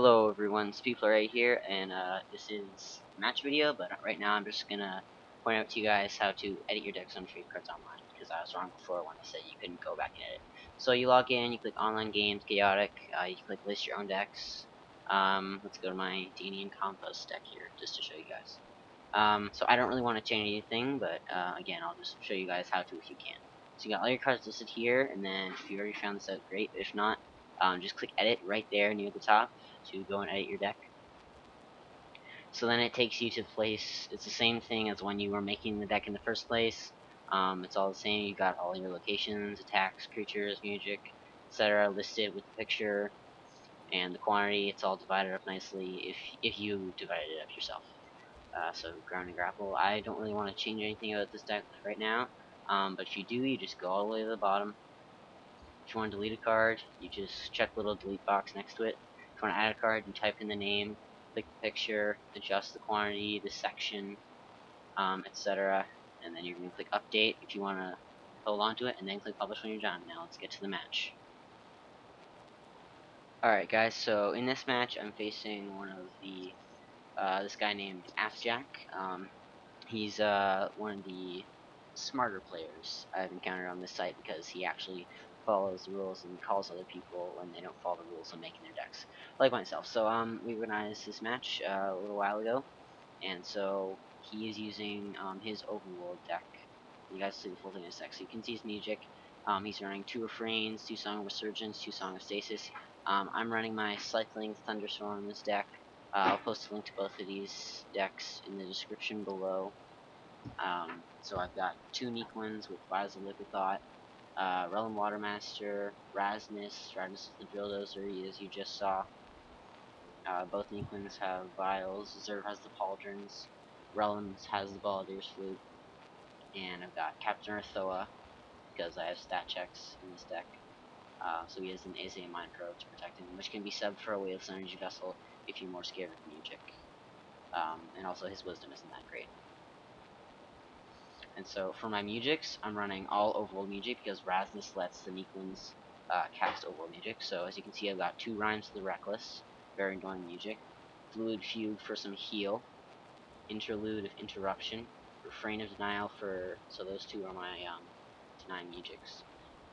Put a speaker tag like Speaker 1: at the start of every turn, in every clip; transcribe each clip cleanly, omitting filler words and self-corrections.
Speaker 1: Hello everyone, Speakler right here, and this is a match video, but right now I'm just gonna point out to you guys how to edit your decks on Trade Cards Online, because I was wrong before when I said you couldn't go back and edit. So you log in, you click Online Games, Chaotic, you click List Your Own Decks. Let's go to my Danian Compost deck here, just to show you guys. So I don't really want to change anything, but again, I'll just show you guys how to if you can. So you got all your cards listed here, and then if you already found this out, great. If not, just click Edit right there near the top to go and edit your deck. So then it takes you to the place. It's the same thing as when you were making the deck in the first place. It's all the same. You got all your locations, attacks, creatures, music, etc. listed with the picture and the quantity. It's all divided up nicely if you divided it up yourself. So ground and grapple. I don't really want to change anything about this deck right now. But if you do, you just go all the way to the bottom. If you want to delete a card, you just check the little delete box next to it. If you want to add a card, you type in the name, click the picture, adjust the quantity, the section, etc. And then you're going to click update if you want to hold on to it, and then click publish when you're done. Now let's get to the match. Alright guys, so in this match I'm facing one of the this guy named Appjack. He's one of the smarter players I've encountered on this site because he actually follows the rules and calls other people when they don't follow the rules on making their decks, like myself. So we organized this match a little while ago, and so he is using his Overworld deck. You guys see the full thing in a sec. So you can see his music. He's running 2 Refrains, 2 Song of Resurgence, 2 Song of Stasis. I'm running my Cycling Thunderstorm in this deck. I'll post a link to both of these decks in the description below. So I've got 2 Neeklins with Vials of Liquid Thought, Relum Watermaster, Rasmus is the Drill Dozer, as you just saw. Both Neeklins have Vials, Zerv has the Pauldrons, Relum has the Balladeer's Flute, and I've got Captain Arrthoa, because I have stat checks in this deck. So he has an Azea Mind Probe to protect him, which can be subbed for a Waveless Energy Vessel if you're more scared of music. And also his Wisdom isn't that great. And so for my Mujiks, I'm running all Overworld Mujic because Rasmus lets the Neeklins cast Overworld Mujic. So as you can see, I've got 2 Rhymes to the Reckless, very annoying Mujic, Fluid Fugue for some heal, Interlude of Interruption, Refrain of Denial for, so those 2 are my Deny Mujics,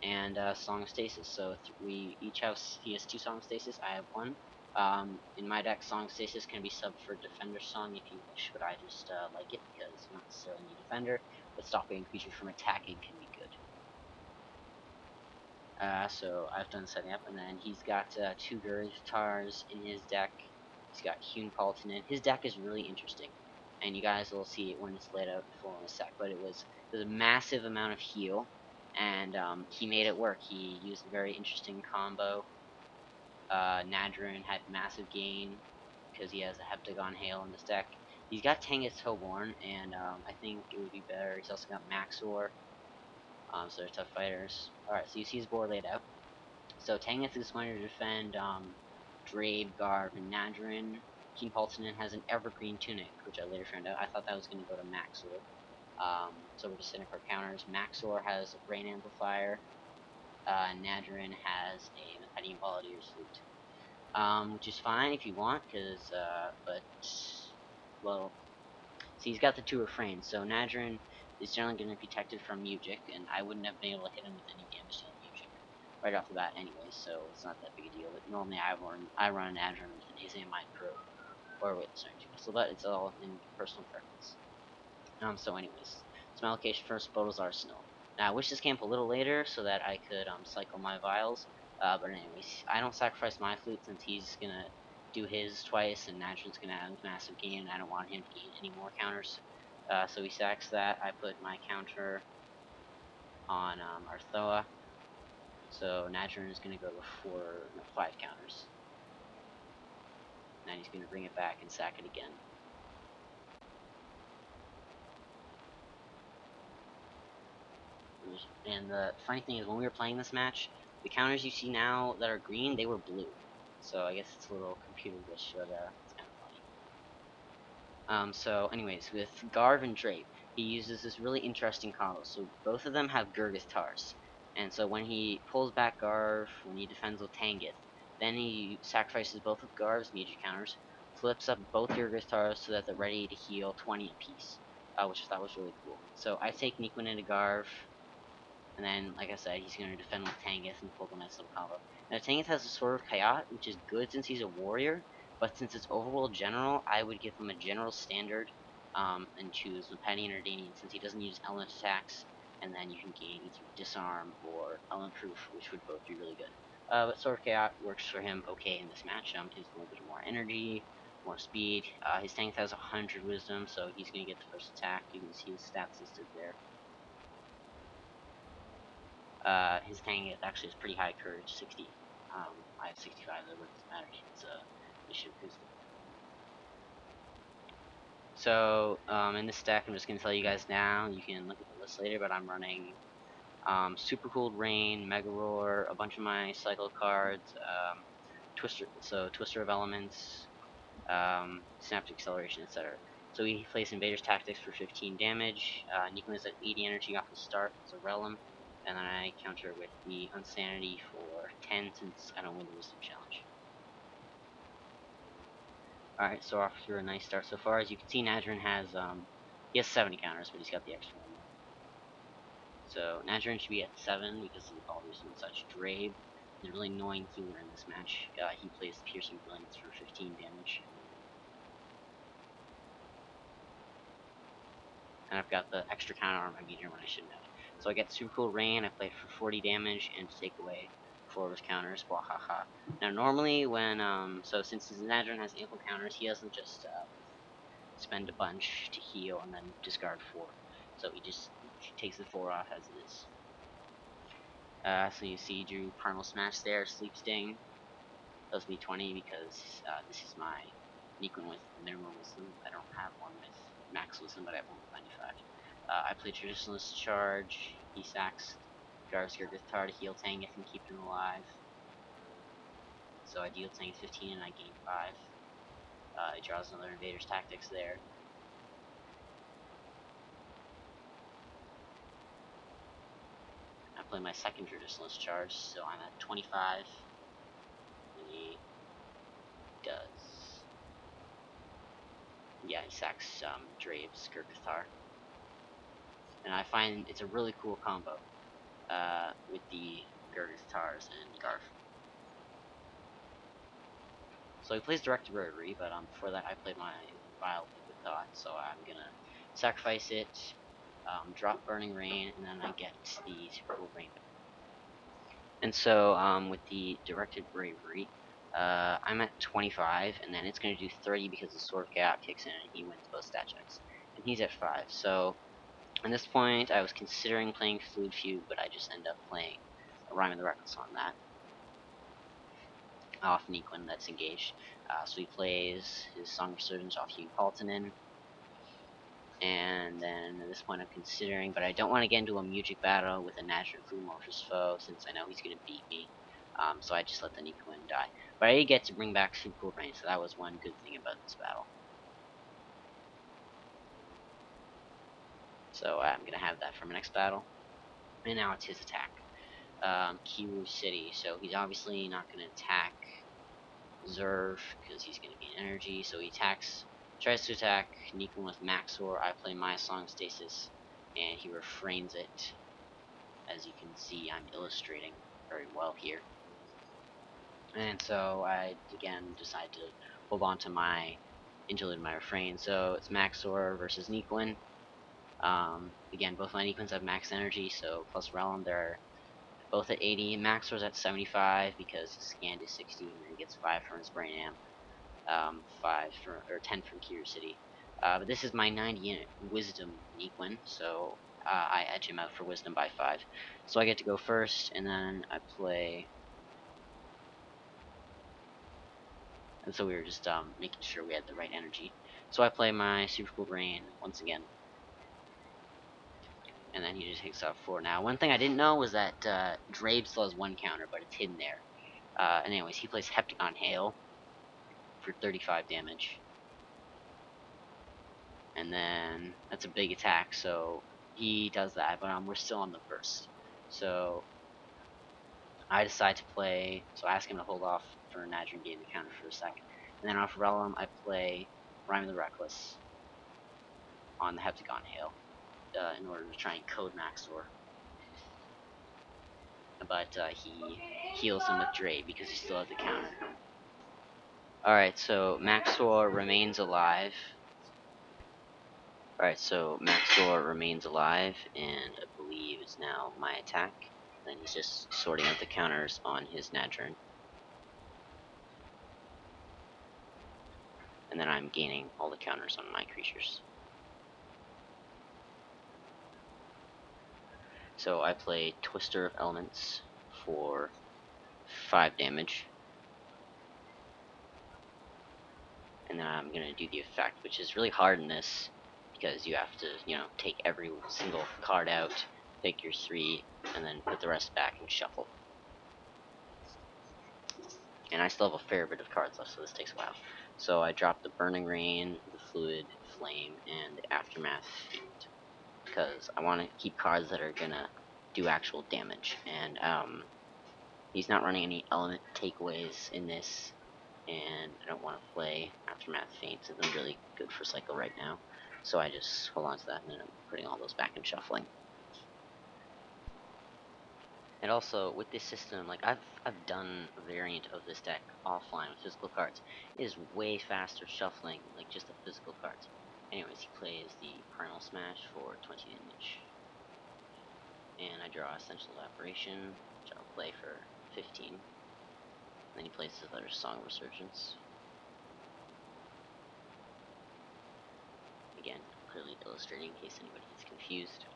Speaker 1: and Song of Stasis. So we each have, he has 2 Song of Stasis, I have 1. In my deck, Song of Stasis can be subbed for Defender Song if you wish, but I just like it because you don't necessarily need Defender, but stopping a creature from attacking can be good. So I've done setting up, and then he's got 2 Guitars in his deck. He's got Hewn Paltinen. His deck is really interesting, and you guys will see it when it's laid out full in a sec, but it was a massive amount of heal, and he made it work. He used a very interesting combo. Nadrin had massive gain because he has a Heptagon Hail in this deck. He's got Tangus Toborn, and I think it would be better. He's also got Maxor, so they're tough fighters. Alright, so you see his board laid out. So Tangus is going to defend Drabe, Garb, and Nadrin. King Paltinen has an Evergreen Tunic, which I later found out. I thought that was going to go to Maxor. So we're just sitting for counters. Maxor has a Brain Amplifier. Nadrin has a Methodian Balladeer's Flute. Which is fine if you want, because, but, well, see, he's got the 2 Refrains, so Nadrin is generally going to be protected from Mujic, and I wouldn't have been able to hit him with any damage to Mujic right off the bat anyway, so it's not that big a deal. But normally I run Nadrin with an Azea Mind Probe, or with a Energy Vessel, but it's all in personal preference. So anyways, some allocation first, Bodo's Arsenal. Now I wish this came up a little later so that I could cycle my vials. But anyways, I don't sacrifice my flute since he's gonna do his twice and Nadrin's gonna have massive gain, and I don't want him to gain any more counters. So he sacks that. I put my counter on Arrthoa. So Nadrin is gonna go to 5 counters. And then he's gonna bring it back and sack it again. And the funny thing is, when we were playing this match, the counters you see now that are green, they were blue. So I guess it's a little computer glitch, but it's kind of funny. So anyways, with Garv and Drape, he uses this really interesting combo. So both of them have Gurgith Tars. And so when he pulls back Garv, when he defends with Tanguth, Then he sacrifices both of Garv's major counters, flips up both your guitars so that they're ready to heal 20 apiece, which I thought was really cool. So I take Nikuin into Garv, and then, like I said, he's going to defend with Tangus and pull the nice little combo. Now, Tangus has a Sword of Kayat, which is good since he's a warrior, but since it's Overworld General, I would give him a General Standard and choose Danian or Danian, since he doesn't use element attacks, and then you can gain either Disarm or Element Proof, which would both be really good. But Sword of Kayat works for him okay in this matchup. He's a little bit more energy, more speed. His Tangus has 100 Wisdom, so he's going to get the first attack. You can see his stats listed there. His tank actually is pretty high courage, 60. I have 65, that doesn't matter. It's a mission boost. So, in this deck, I'm just going to tell you guys now, you can look at the list later, but I'm running Super Cooled Rain, Mega Roar, a bunch of my cycle cards, Twister of Elements, Synaptic Acceleration, etc. So he plays Invader's Tactics for 15 damage, Nikola is at 80 energy off the start, it's a Realm, and then I counter with the Unsanity for 10 since I don't win the Wisdom Challenge. Alright, so off to a nice start so far. As you can see, Nadrin has, he has 70 counters, but he's got the extra one. So Nadrin should be at 7 because of all these and such. Drabe is a really annoying healer in this match. He plays Piercing Brilliance for 15 damage. And I've got the extra counter on my meter when I shouldn't have. So I get Super Cool Rain, I play it for 40 damage and to take away 4 of his counters, wahaha. Now normally when, so since his Nadrin has ample counters, he doesn't just spend a bunch to heal and then discard 4. So he just takes the 4 off as it is. So you see drew Primal Smash there, Sleep Sting. That was me 20 because this is my Nikuin with minimum wisdom. I don't have one with max wisdom, but I have one with 95. I play Traditionalist Charge. He sacks Garv's guitar to heal Tangus and keep him alive. So I deal Tangus 15 and I gain 5. He draws another Invader's Tactics there. I play my second Traditionalist Charge, so I'm at 25. And he does. Yeah, he sacks Drave's guitar. And I find it's a really cool combo with the guitars and Garf. So he plays Directed Rotary, but before that I played my Vile Liquid Thought, so I'm gonna sacrifice it, drop Burning Rain, and then I get the Super Cool Rain. And so with the Directed Bravery, I'm at 25, and then it's going to do 30 because the Sword of Chaos kicks in and he wins both stat checks. And he's at 5, so at this point I was considering playing Fluid Fugue, but I just end up playing Rhyme of the Reckless on that. Off Nikuin that's engaged. So he plays his Song of Resurgence off Hugh Paltinen. And then at this point I'm considering, but I don't want to get into a music battle with a natural Flumorphous foe since I know he's going to beat me. So I just let the Nikuin die. But I did get to bring back Super Cool Rain, so that was one good thing about this battle. So I'm going to have that for my next battle. And now it's his attack. Kiwu City, so he's obviously not going to attack Zerv because he's going to gain energy, so he tries to attack Nikuin with Maxor. I play my Song Stasis, and he refrains it. As you can see, I'm illustrating very well here. And so I, again, decide to hold on to my interlude, my refrain. So it's Maxor versus Nikuin. Again, both my Nikuins have max energy, so plus Realm, they're both at 80. Maxor's at 75 because his Scand is 60, and he gets 5 from his Brain Amp. 10 from Kiru City. But this is my 90 Wisdom Nikuin, so I edge him out for Wisdom by 5. So I get to go first, and then I play. And so we were just making sure we had the right energy. So I play my Super Cool Rain once again. And then he just takes out 4. Now, one thing I didn't know was that Drabe still has 1 counter, but it's hidden there. And anyways, he plays Heptagon Hail for 35 damage. And then that's a big attack, so he does that, but we're still on the burst. So I decide to play, so I ask him to hold off for Nadrin getting the counter for a second. And then off Relum, I play Rhyme of the Reckless on the Heptagon Hail in order to try and code Maxor. But he heals him with Dre because he still has the counter. Alright, so Maxor remains alive. Alright, so Maxor remains alive, and I believe it's now my attack. Then he's just sorting out the counters on his Nadrin. And then I'm gaining all the counters on my creatures. So I play Twister of Elements for 5 damage. And then I'm gonna do the effect, which is really hard in this because you have to, take every single card out, pick your 3, and then put the rest back and shuffle. And I still have a fair bit of cards left, so this takes a while. So I drop the Burning Rain, the Fluid, Flame, and the Aftermath Fiend, because I want to keep cards that are gonna do actual damage. And he's not running any element takeaways in this, and I don't want to play Aftermath Fiend, since I'm really good for cycle right now. So I just hold on to that, and then I'm putting all those back and shuffling. And also with this system, like I've done a variant of this deck offline with physical cards. It is way faster shuffling, like just the physical cards. Anyways, he plays the Primal Smash for 20 damage. And I draw Essential Evaporation, which I'll play for 15. And then he plays his other Song Resurgence. Again, clearly illustrating in case anybody gets confused.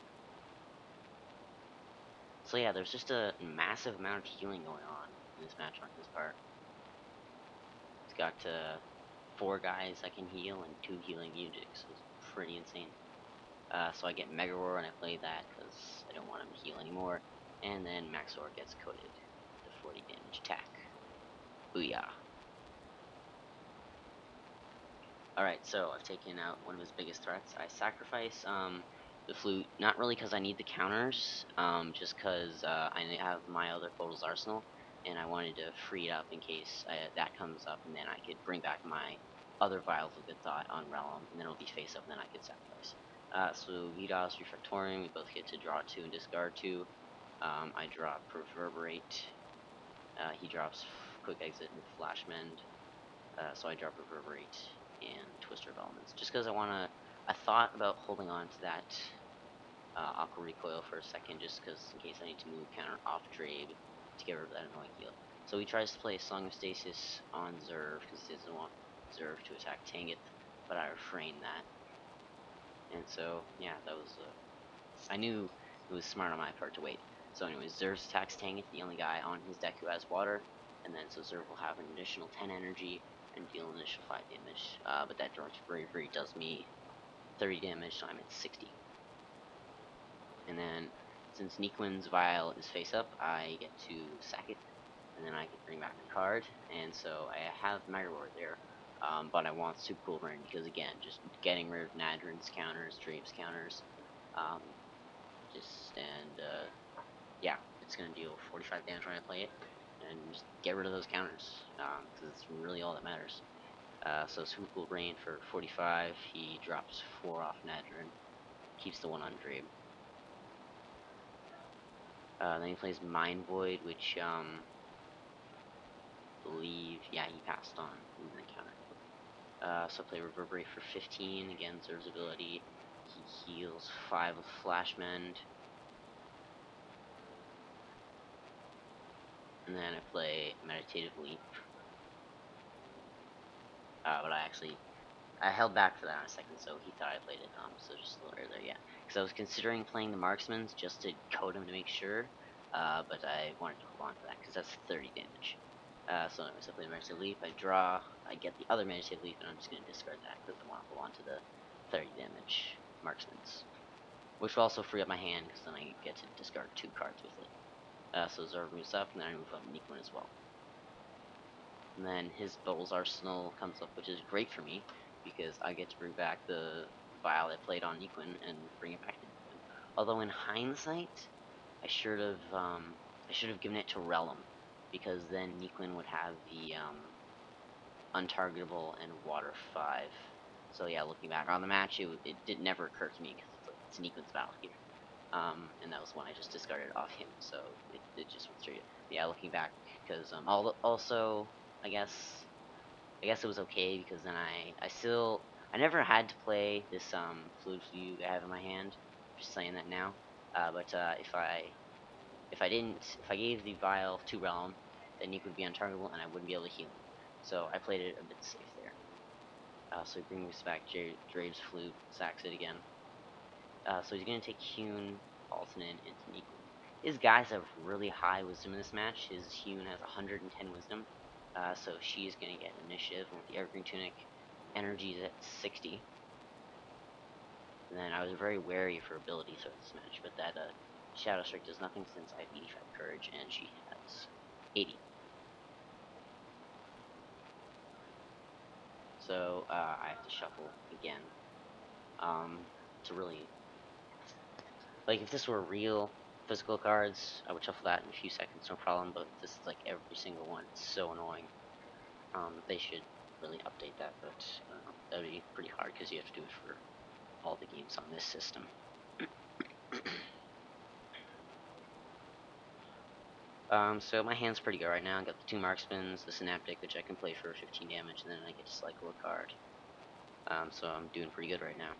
Speaker 1: So yeah, there's just a massive amount of healing going on in this match on his part. He's got 4 guys I can heal and 2 healing music, so it's pretty insane. So I get Mega Roar and I play that because I don't want him to heal anymore. And then Maxor gets coated with the 40 damage attack. Booyah. Alright, so I've taken out one of his biggest threats. I sacrifice the flute, not really because I need the counters, just because I have my other Photos Arsenal, and I wanted to free it up in case that comes up, and then I could bring back my other Vials of Good Thought on Realm, and then it'll be face up, and then I could sacrifice. So Vidas Refractorium, we both get to draw 2 and discard 2. I draw Reverberate. He drops Quick Exit and Flash Mend. So I drop Reverberate and Twister of Elements. Just because I thought about holding on to that Aqua Recoil for a second, just because in case I need to move counter off trade to get rid of that annoying heal. So he tries to play Song of Stasis on Zerv, because he doesn't want Zerv to attack Tangeth, but I refrain that. And so, yeah, that was, I knew it was smart on my part to wait. So anyways, Zerv attacks Tangeth, the only guy on his deck who has water, and then so Zerv will have an additional 10 energy, and deal an initial 5 damage. But that Dark Bravery does me 30 damage, so I'm at 60. And then, since Nequin's Vial is face up, I get to sack it, and then I can bring back the card, and so I have Mega Roar there. But I want Super Cool Burn because, again, just getting rid of Nadrin's counters, Drave's counters, yeah, it's going to deal 45 damage when I play it, and just get rid of those counters, because it's really all that matters. So Super Cool Rain for 45, he drops 4 off Nadrin, keeps the 1 on Drabe. Then he plays Mind Void, which, believe, yeah, he passed on movement counter. So I play Reverberate for 15, again, Zerv's ability. He heals 5 with Flash Mend. And then I play Meditative Leap. But I held back for that in a second, so he thought I played it, so just a little earlier, yeah. Because I was considering playing the Marksmans just to code him to make sure, but I wanted to hold on to that, because that's 30 damage. So anyways, I play Meditative Leap, I draw, I get the other Meditative Leap, and I'm just going to discard that, because I want to hold on to the 30 damage Marksmans. Which will also free up my hand, because then I get to discard 2 cards with it. So Zerv moves up, and then I move up Nequin as well. And then his Bottles Arsenal comes up, which is great for me, because I get to bring back the Vial I played on Nequin and bring it back to Nequin. Although in hindsight, I should have I should have given it to Relum, because then Nequin would have the untargetable and water 5. So yeah, looking back on the match, it did never occur to me because it's Nequin's battle here. And that was one I just discarded off him, so it just went straight. Yeah, looking back, because also I guess it was okay because then I never had to play this fluid fugue I have in my hand. Just saying that now. But if I gave the vial to Realm, then Nick would be untargetable and I wouldn't be able to heal him. So I played it a bit safe there. So he brings back Drave's flute, sacks it again. So he's gonna take Hune, Altanen, into Niku. His guys have really high wisdom in this match. His Hune has 110 wisdom, so she's gonna get initiative. And with the Evergreen Tunic, energy is at 60. And then I was very wary of her ability throughout this match, but that Shadow Strike does nothing since I have 85 courage and she has 80. So I have to shuffle again to really, like, if this were real physical cards, I would shuffle that in a few seconds, no problem. But this is like every single one. It's so annoying. They should really update that, but I don't know. That would be pretty hard because you have to do it for all the games on this system. So my hand's pretty good right now. I got the 2 marksmans, the synaptic, which I can play for 15 damage, and then I get to cycle a card. So I'm doing pretty good right now.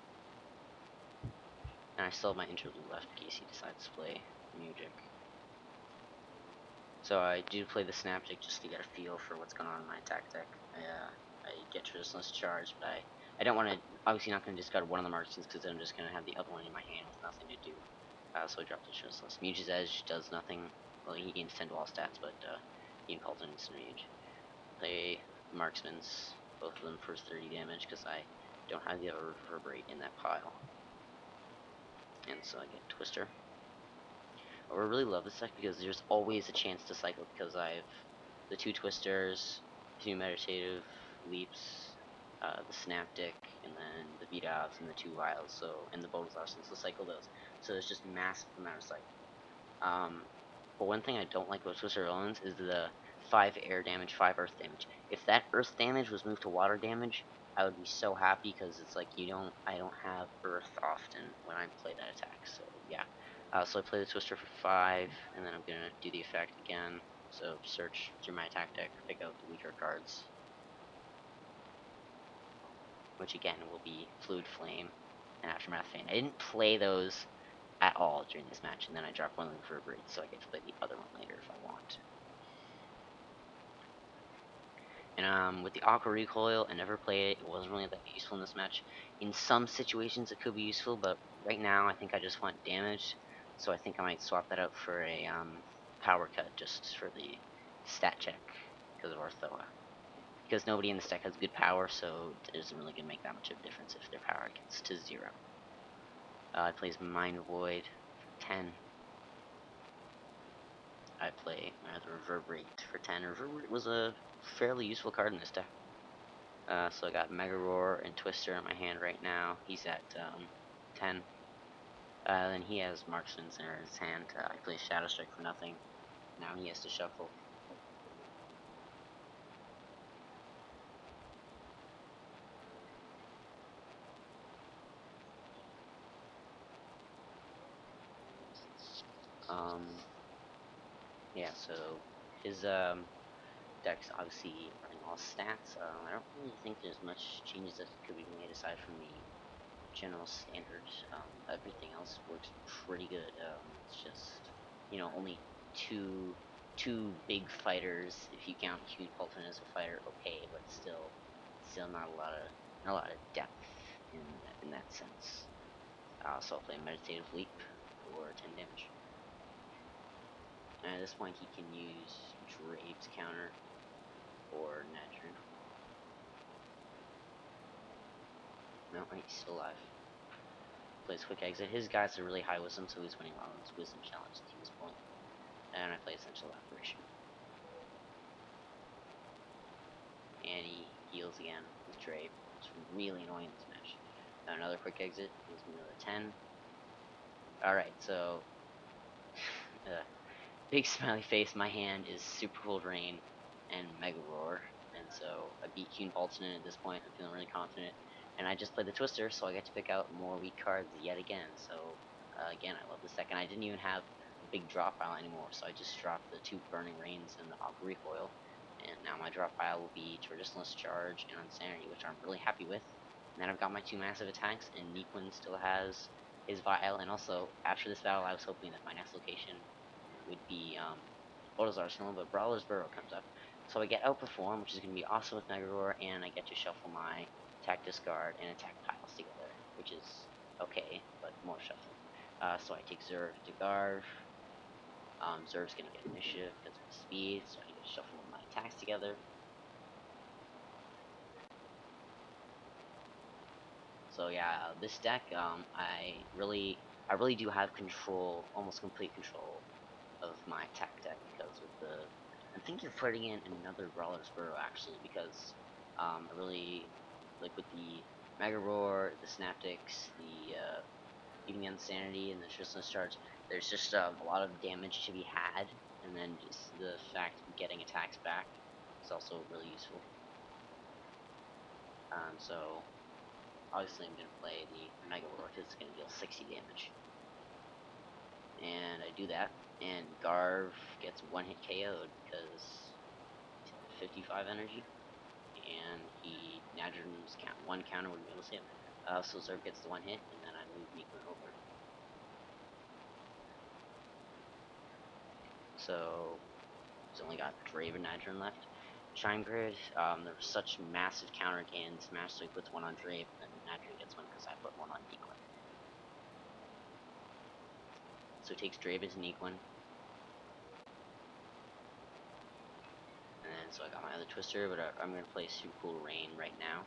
Speaker 1: And I still have my interlude left in case he decides to play music. So I do play the synaptic just to get a feel for what's going on in my attack deck. I get Traditionalist Charge, but I don't want to, obviously not going to discard one of the marksmans because I'm just going to have the other one in my hand with nothing to do. So I dropped the Traditionalist. Muge's Edge does nothing. Well, he gains 10 to all stats, but he can call it an instant rage. Play marksmans, both of them for 30 damage because I don't have the other Reverberate in that pile. And so I get Twister. I really love this deck because there's always a chance to cycle because I have the 2 Twisters, 2 Meditative Leaps, the Synaptic, and then the Beat Outs and the 2 Vials, so, and the bonus options to cycle those. So there's just massive amount of cycle. But one thing I don't like about Twister Villains is the 5 air damage, 5 earth damage. If that earth damage was moved to water damage, I would be so happy because it's like I don't have earth often when I play that attack. So yeah. So I play the Twister for 5, and then I'm gonna do the effect again. So search through my attack deck, pick out the weaker cards, which again will be Fluid Flame and Aftermath Feint. I didn't play those at all during this match, and then I dropped one of them for a break, so I get to play the other one later if I want. And with the Aqua Recoil, I never played it. It wasn't really that useful in this match. In some situations, it could be useful, but right now, I think I just want damage. So I think I might swap that out for a Power Cut just for the stat check because of Arrthoa. Because nobody in this deck has good power, so it isn't really going to make that much of a difference if their power gets to 0. It plays Mind Void for 10. I play the Reverberate for 10. Reverberate was a fairly useful card in this deck. So I got Mega Roar and Twister in my hand right now. He's at 10. Then he has Marksman's in his hand. I play Shadow Strike for nothing. Now he has to shuffle. Yeah, so his deck's obviously running all stats. I don't really think there's much changes that could be made aside from the general standards. Everything else works pretty good. It's just, only two big fighters if you count Hune Colton as a fighter. Okay, but still not a lot of depth in that sense. So I'll play Meditative Leap for 10 damage. And at this point, he can use Drave's counter or Natron. No, he's still alive. Plays Quick Exit. His guys are really high wisdom, so he's winning on his wisdom challenge to this point. And I play Essential Apparition. And he heals again with Drave. It's really annoying in this match. Another Quick Exit. Gives me another 10. Alright, so big smiley face. My hand is Super Cold Rain and Mega Roar, and so I beat Hune Bolton at this point. I'm feeling really confident, and I just played the Twister, so I get to pick out more weak cards yet again. So again, I love this deck, and I didn't even have a big drop pile anymore, so I just dropped the 2 Burning Rains and the Aqua Recoil, and now my drop pile will be Traditionalist Charge and Insanity, which I'm really happy with. And then I've got my 2 massive attacks, and Nequin still has his Vial, and also after this battle, I was hoping that my next location would be Odo's Arsenal, but Brawler's Burrow comes up. So I get Outperform, which is going to be awesome with Mega Roar, and I get to shuffle my attack discard and attack piles together, which is okay, but more shuffling. So I take Zerg to Garv. Zerg's going to get initiative because of his speed, so I get to shuffle my attacks together. So yeah, this deck, I really do have control, almost complete control of my attack deck, because with the, I'm thinking of putting in another Brawler's Burrow actually, because I really like with the Mega Roar, the Synaptics, the even the Insanity and the Tristless Charge. There's just a lot of damage to be had, and then just the fact of getting attacks back is also really useful. So obviously I'm gonna play the Mega Roar because it's gonna deal 60 damage. And I do that, and Garv gets 1-hit KO'd because he's got 55 energy, and he Nadrin's one counter wouldn't be able to save him. So Zerg gets the 1 hit, and then I move Nequin over. So he's only got Draven Nadrin left. Chime Grid, there was such massive counter gain this match, so he puts 1 on Drave, and Nadrin gets 1 because I put 1 on Nequin. So he takes Drave into Nequin. And then, so I got my other Twister, but I'm going to play Super Cool Rain right now.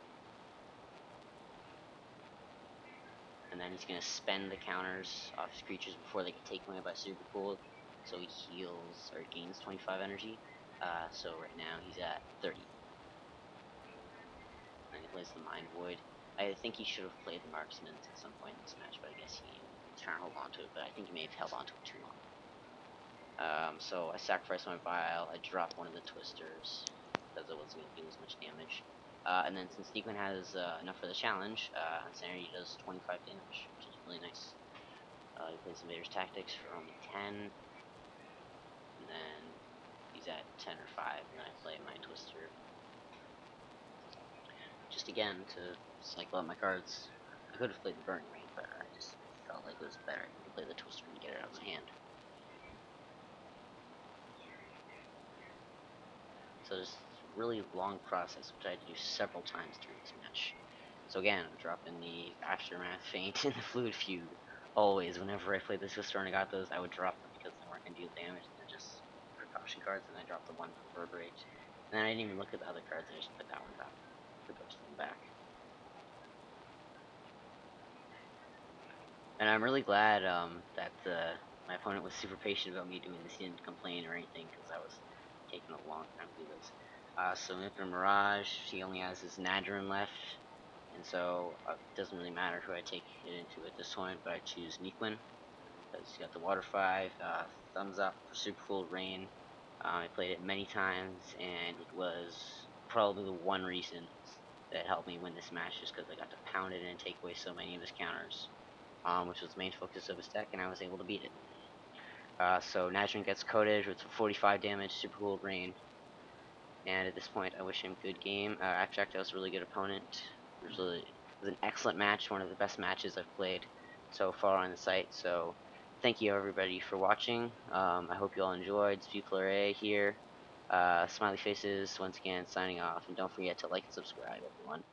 Speaker 1: And then he's going to spend the counters off his creatures before they get taken away by Super Cool. So he heals, or gains 25 energy. So right now he's at 30. And he plays the Mind Void. I think he should have played the Marksman at some point in this match, but I guess he was trying to hold on to it, but I think he may have held on to it too long. So I sacrifice my Vial, I drop one of the Twisters, because it wasn't going to do as much damage. And then since Nequin has enough for the challenge, Insanity does 25 damage, which is really nice. He plays Invader's Tactics for only 10, and then he's at 10 or 5, and then I play my Twister. Just again, to cycle out my cards. I could have played the Burning Rain, but I just felt like it was better to play the Twister and get it out of my hand. So this really long process, which I had to do several times during this match. So again, I'm dropping the Aftermath Feint and the Fluid Fugue. Always, whenever I played the Twister and I got those, I would drop them because they weren't going to deal damage. They're just precaution cards, and I dropped the 1 for Reverberate. And then I didn't even look at the other cards, I just put that one back. Put those them back. And I'm really glad that my opponent was super patient about me doing this. He didn't complain or anything because I was taking a long time to do this. So Infinite Mirage, he only has his Nadrin left, and so it doesn't really matter who I take it into at this point, but I choose Nequin because he's got the Water 5, Thumbs Up for Super Cool Rain. I played it many times, and it was probably the one reason that helped me win this match, just because I got to pound it and take away so many of his counters, which was the main focus of his deck, and I was able to beat it. So Nadrin gets coated with 45 damage, Super Cool Rain, and at this point I wish him good game. Abstract was a really good opponent. It was an excellent match, one of the best matches I've played so far on the site. So thank you everybody for watching. I hope you all enjoyed. Spuflare here. Smiley faces once again signing off, and don't forget to like and subscribe, everyone.